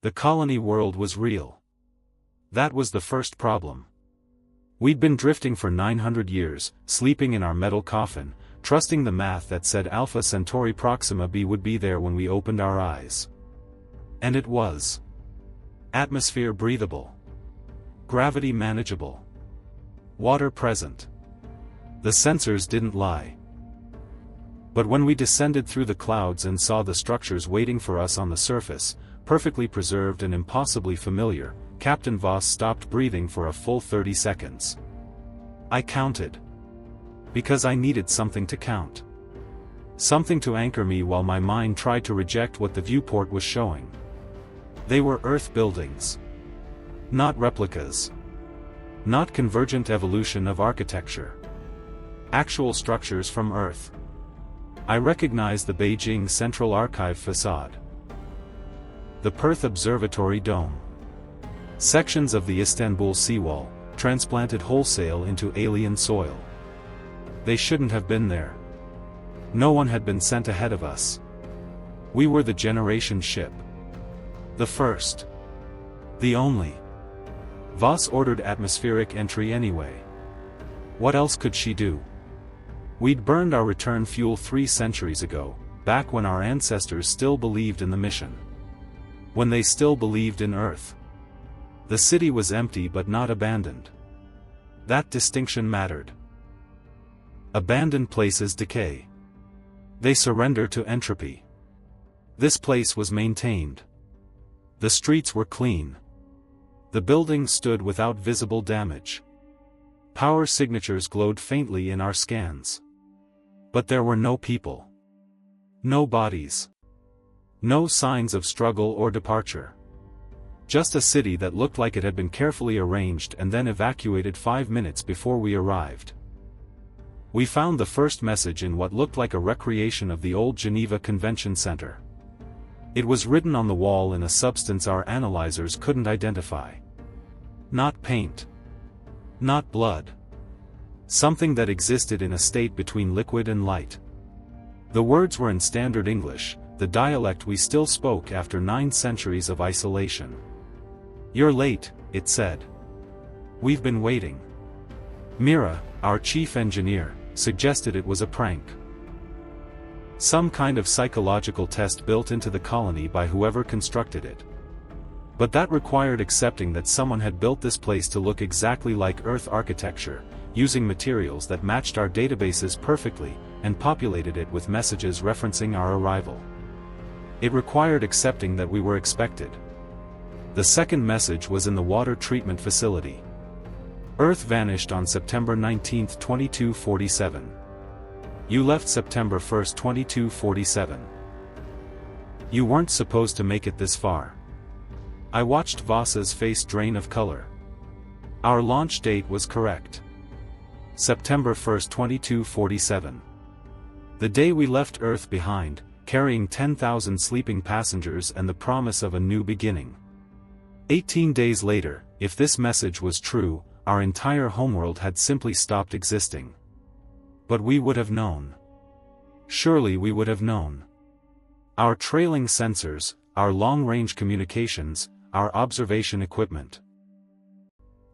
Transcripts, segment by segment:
The colony world was real. That was the first problem. We'd been drifting for 900 years, sleeping in our metal coffin, trusting the math that said Alpha Centauri Proxima b would be there when we opened our eyes. And it was. Atmosphere breathable. Gravity manageable. Water present. The sensors didn't lie. But when we descended through the clouds and saw the structures waiting for us on the surface, perfectly preserved and impossibly familiar, Captain Voss stopped breathing for a full 30 seconds. I counted. Because I needed something to count. Something to anchor me while my mind tried to reject what the viewport was showing. They were Earth buildings. Not replicas. Not convergent evolution of architecture. Actual structures from Earth. I recognized the Beijing Central Archive facade. The Perth Observatory dome. Sections of the Istanbul seawall, transplanted wholesale into alien soil. They shouldn't have been there. No one had been sent ahead of us. We were the generation ship. The first. The only. Voss ordered atmospheric entry anyway. What else could she do? We'd burned our return fuel 3 centuries ago, back when our ancestors still believed in the mission. When they still believed in Earth. The city was empty but not abandoned. That distinction mattered. Abandoned places decay. They surrender to entropy. This place was maintained. The streets were clean. The buildings stood without visible damage. Power signatures glowed faintly in our scans. But there were no people. No bodies. No signs of struggle or departure. Just a city that looked like it had been carefully arranged and then evacuated 5 minutes before we arrived. We found the first message in what looked like a recreation of the old Geneva Convention Center. It was written on the wall in a substance our analyzers couldn't identify. Not paint. Not blood. Something that existed in a state between liquid and light. The words were in Standard English, the dialect we still spoke after 9 centuries of isolation. "You're late," it said. "We've been waiting." Mira, our chief engineer, suggested it was a prank. Some kind of psychological test built into the colony by whoever constructed it. But that required accepting that someone had built this place to look exactly like Earth architecture, using materials that matched our databases perfectly, and populated it with messages referencing our arrival. It required accepting that we were expected. The second message was in the water treatment facility. Earth vanished on September 19, 2247. You left September 1, 2247. You weren't supposed to make it this far. I watched Voss's face drain of color. Our launch date was correct. September 1, 2247. The day we left Earth behind, carrying 10,000 sleeping passengers and the promise of a new beginning. 18 days later, if this message was true, our entire homeworld had simply stopped existing. But we would have known. Surely we would have known. Our trailing sensors, our long-range communications, our observation equipment.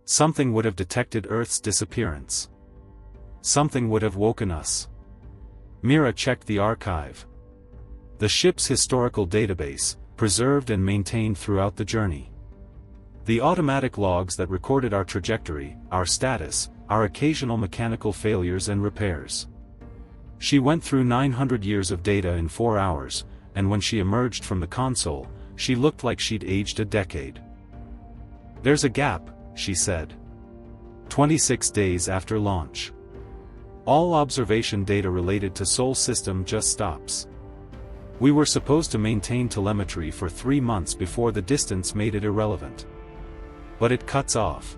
Something would have detected Earth's disappearance. Something would have woken us. Mira checked the archive. The ship's historical database, preserved and maintained throughout the journey. The automatic logs that recorded our trajectory, our status, our occasional mechanical failures and repairs. She went through 900 years of data in 4 hours, and when she emerged from the console, she looked like she'd aged a decade. "There's a gap," she said. 26 days after launch. All observation data related to Sol system just stops. We were supposed to maintain telemetry for 3 months before the distance made it irrelevant. But it cuts off.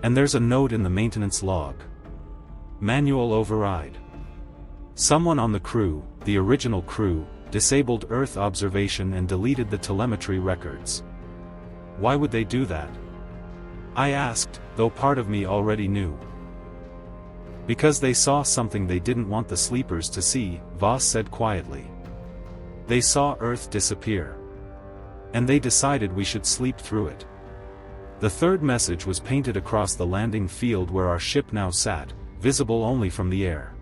And there's a note in the maintenance log. Manual override. Someone on the crew, the original crew, disabled Earth observation and deleted the telemetry records. Why would they do that? I asked, though part of me already knew. Because they saw something they didn't want the sleepers to see, Voss said quietly. They saw Earth disappear. and they decided we should sleep through it. The third message was painted across the landing field where our ship now sat, visible only from the air.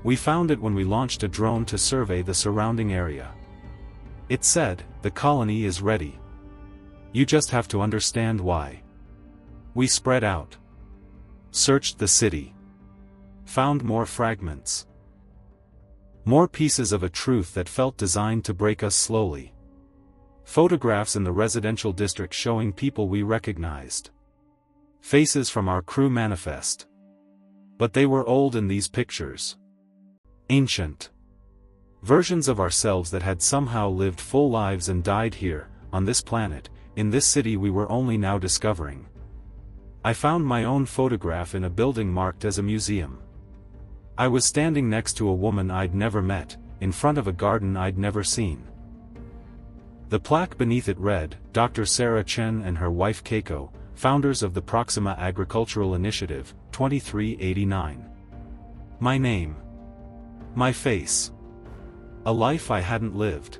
We found it when we launched a drone to survey the surrounding area. It said, "The colony is ready. You just have to understand why." We spread out. Searched the city. Found more fragments. More pieces of a truth that felt designed to break us slowly. Photographs in the residential district showing people we recognized. Faces from our crew manifest. But they were old in these pictures. Ancient. Versions of ourselves that had somehow lived full lives and died here, on this planet, in this city we were only now discovering. I found my own photograph in a building marked as a museum. I was standing next to a woman I'd never met, in front of a garden I'd never seen. The plaque beneath it read, "Dr. Sarah Chen and her wife Keiko, founders of the Proxima Agricultural Initiative, 2389. My name. My face. A life I hadn't lived.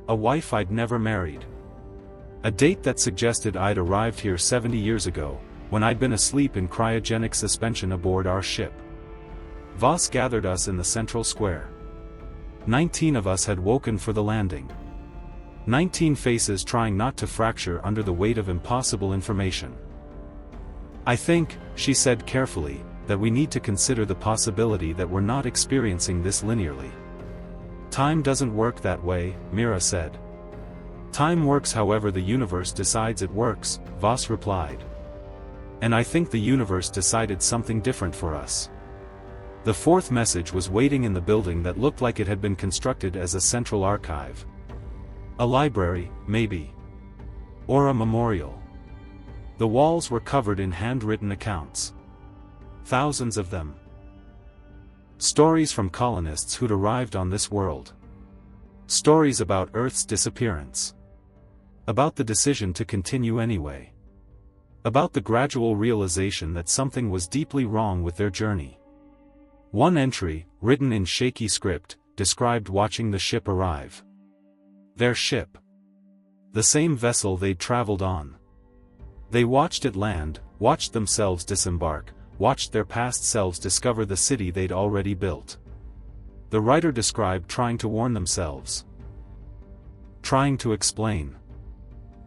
A wife I'd never married. A date that suggested I'd arrived here 70 years ago, when I'd been asleep in cryogenic suspension aboard our ship. Voss gathered us in the central square. 19 of us had woken for the landing. 19 faces trying not to fracture under the weight of impossible information. I think, she said carefully, that we need to consider the possibility that we're not experiencing this linearly. Time doesn't work that way, Mira said. Time works however the universe decides it works, Voss replied. And I think the universe decided something different for us. The fourth message was waiting in the building that looked like it had been constructed as a central archive. A library, maybe. Or a memorial. The walls were covered in handwritten accounts. Thousands of them. Stories from colonists who'd arrived on this world. Stories about Earth's disappearance. About the decision to continue anyway. About the gradual realization that something was deeply wrong with their journey. One entry, written in shaky script, described watching the ship arrive. Their ship. The same vessel they'd traveled on. They watched it land, watched themselves disembark, watched their past selves discover the city they'd already built. The writer described trying to warn themselves. Trying to explain.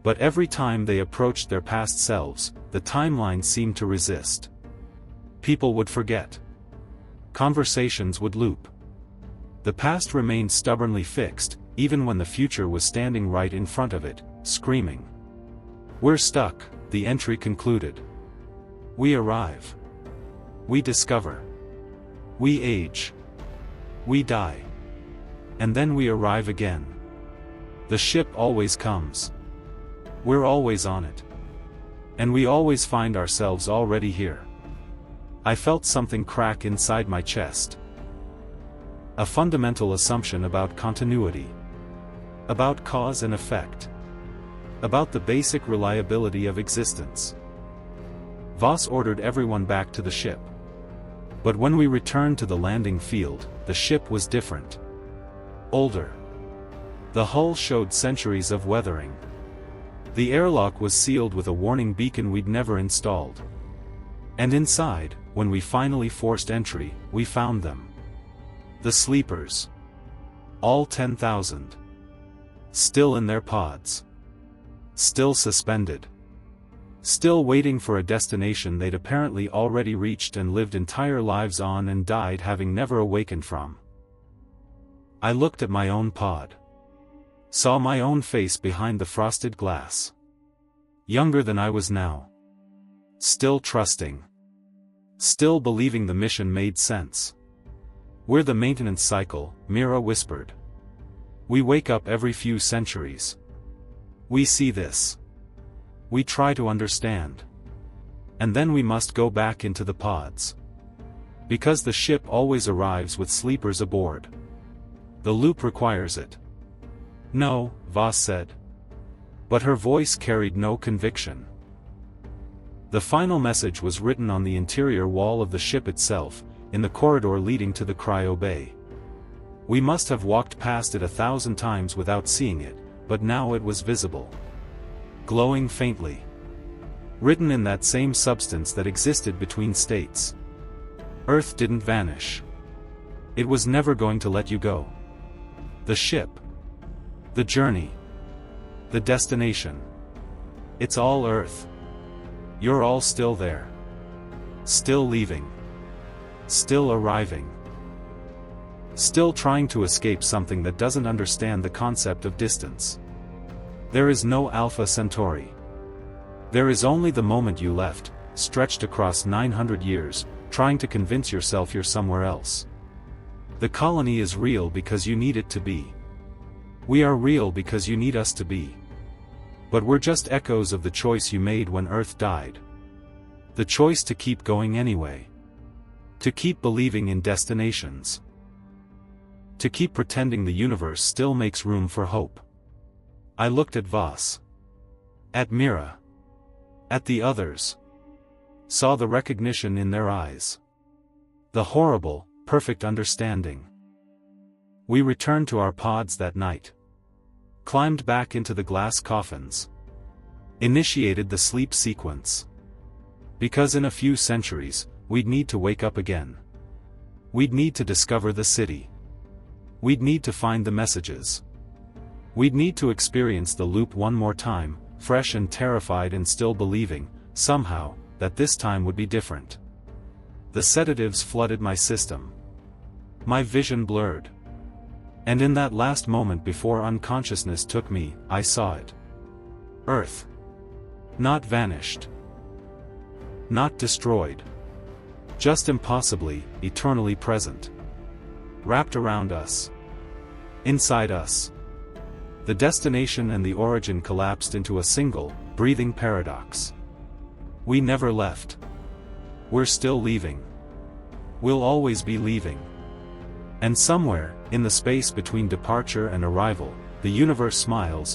But every time they approached their past selves, the timeline seemed to resist. People would forget. Conversations would loop. The past remained stubbornly fixed, even when the future was standing right in front of it, screaming. We're stuck, the entry concluded. We arrive. We discover. We age. We die. And then we arrive again. The ship always comes. We're always on it. And we always find ourselves already here. I felt something crack inside my chest. A fundamental assumption about continuity. About cause and effect. About the basic reliability of existence. Voss ordered everyone back to the ship. But when we returned to the landing field, the ship was different. Older. The hull showed centuries of weathering. The airlock was sealed with a warning beacon we'd never installed. And inside, when we finally forced entry, we found them. The sleepers. All 10,000. Still in their pods. Still suspended. Still waiting for a destination they'd apparently already reached and lived entire lives on and died having never awakened from. I looked at my own pod. Saw my own face behind the frosted glass. Younger than I was now. Still trusting. Still believing the mission made sense. We're the maintenance cycle, Mira whispered. We wake up every few centuries. We see this. We try to understand. And then we must go back into the pods. Because the ship always arrives with sleepers aboard. The loop requires it. No, Voss said. But her voice carried no conviction. The final message was written on the interior wall of the ship itself, in the corridor leading to the cryo bay. We must have walked past it 1,000 times without seeing it, but now it was visible. Glowing faintly. Written in that same substance that existed between states. Earth didn't vanish. It was never going to let you go. The ship. The journey. The destination. It's all Earth. You're all still there. Still leaving. Still arriving. Still trying to escape something that doesn't understand the concept of distance. There is no Alpha Centauri. There is only the moment you left, stretched across 900 years, trying to convince yourself you're somewhere else. The colony is real because you need it to be. We are real because you need us to be. But we're just echoes of the choice you made when Earth died. The choice to keep going anyway. To keep believing in destinations. To keep pretending the universe still makes room for hope. I looked at Voss. At Mira. At the others. Saw the recognition in their eyes. The horrible, perfect understanding. We returned to our pods that night. Climbed back into the glass coffins. Initiated the sleep sequence. Because in a few centuries, we'd need to wake up again. We'd need to discover the city. We'd need to find the messages. We'd need to experience the loop one more time, fresh and terrified and still believing, somehow, that this time would be different. The sedatives flooded my system. My vision blurred. And in that last moment before unconsciousness took me, I saw it. Earth. Not vanished. Not destroyed. Just impossibly, eternally present. Wrapped around us. Inside us. The destination and the origin collapsed into a single, breathing paradox. We never left. We're still leaving. We'll always be leaving. And somewhere, in the space between departure and arrival, the universe smiles,